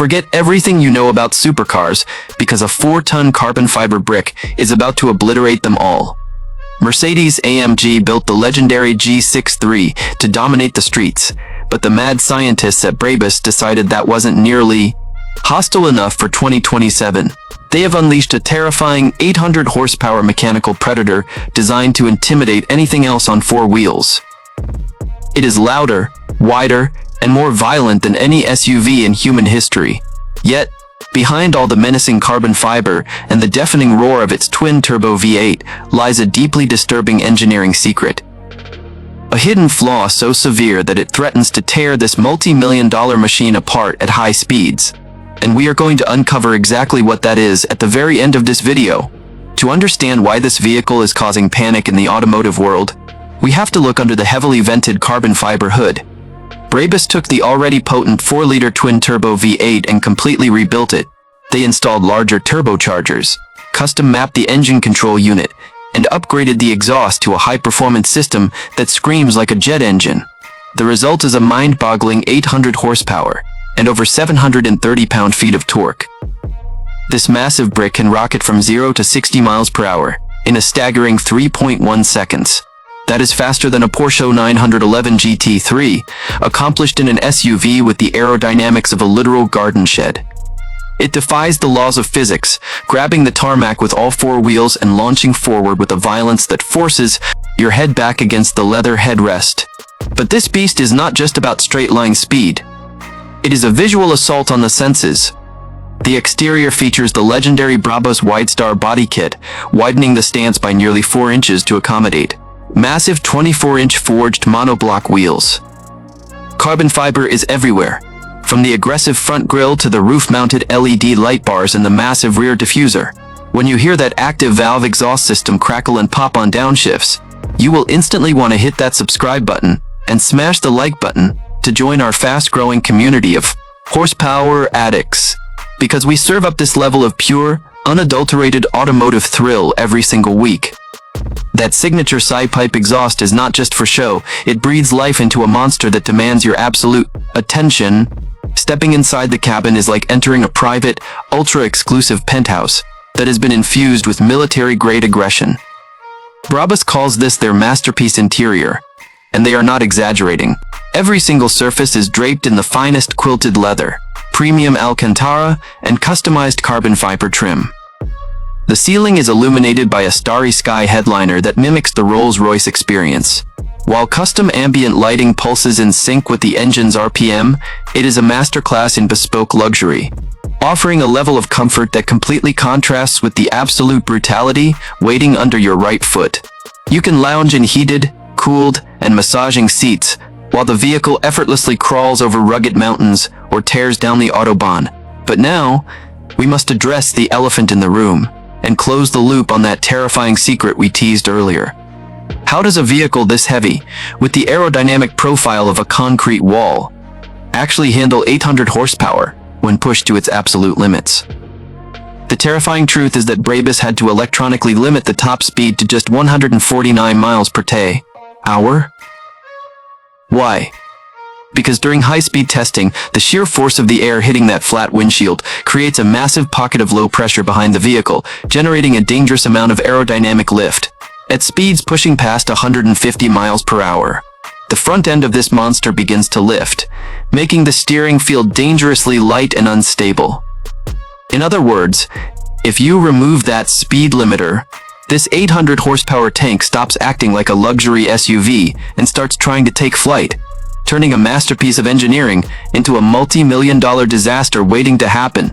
Forget everything you know about supercars, because a 4-ton carbon fiber brick is about to obliterate them all. Mercedes-AMG built the legendary G63 to dominate the streets, but the mad scientists at Brabus decided that wasn't nearly hostile enough for 2027. They have unleashed a terrifying 800 horsepower mechanical predator designed to intimidate anything else on 4 wheels. It is louder, wider, and more violent than any SUV in human history. Yet, behind all the menacing carbon fiber and the deafening roar of its twin-turbo V8 lies a deeply disturbing engineering secret. A hidden flaw so severe that it threatens to tear this multi-million-dollar machine apart at high speeds. And we are going to uncover exactly what that is at the very end of this video. To understand why this vehicle is causing panic in the automotive world, we have to look under the heavily vented carbon fiber hood. Brabus took the already potent 4-liter twin-turbo V8 and completely rebuilt it. They installed larger turbochargers, custom-mapped the engine control unit, and upgraded the exhaust to a high-performance system that screams like a jet engine. The result is a mind-boggling 800 horsepower and over 730 pound-feet of torque. This massive brick can rocket from 0 to 60 miles per hour in a staggering 3.1 seconds. That is faster than a Porsche 911 GT3, accomplished in an SUV with the aerodynamics of a literal garden shed. It defies the laws of physics, grabbing the tarmac with all 4 wheels and launching forward with a violence that forces your head back against the leather headrest. But this beast is not just about straight-line speed. It is a visual assault on the senses. The exterior features the legendary Brabus Widestar body kit, widening the stance by nearly 4 inches to accommodate massive 24-inch forged monoblock wheels. Carbon fiber is everywhere, from the aggressive front grille to the roof-mounted LED light bars and the massive rear diffuser. When you hear that active valve exhaust system crackle and pop on downshifts, you will instantly want to hit that subscribe button and smash the like button to join our fast-growing community of horsepower addicts, because we serve up this level of pure, unadulterated automotive thrill every single week. That signature side pipe exhaust is not just for show, it breathes life into a monster that demands your absolute attention. Stepping inside the cabin is like entering a private, ultra-exclusive penthouse that has been infused with military-grade aggression. Brabus calls this their masterpiece interior, and they are not exaggerating. Every single surface is draped in the finest quilted leather, premium Alcantara, and customized carbon fiber trim. The ceiling is illuminated by a starry sky headliner that mimics the Rolls-Royce experience. While custom ambient lighting pulses in sync with the engine's RPM, it is a masterclass in bespoke luxury, offering a level of comfort that completely contrasts with the absolute brutality waiting under your right foot. You can lounge in heated, cooled, and massaging seats, while the vehicle effortlessly crawls over rugged mountains or tears down the Autobahn. But now, we must address the elephant in the room and close the loop on that terrifying secret we teased earlier. How does a vehicle this heavy, with the aerodynamic profile of a concrete wall, actually handle 800 horsepower when pushed to its absolute limits? The terrifying truth is that Brabus had to electronically limit the top speed to just 149 miles per hour. Why? Because during high-speed testing, the sheer force of the air hitting that flat windshield creates a massive pocket of low pressure behind the vehicle, generating a dangerous amount of aerodynamic lift. At speeds pushing past 150 miles per hour, the front end of this monster begins to lift, making the steering feel dangerously light and unstable. In other words, if you remove that speed limiter, this 800 horsepower tank stops acting like a luxury SUV and starts trying to take flight, turning a masterpiece of engineering into a multi-million-dollar disaster waiting to happen.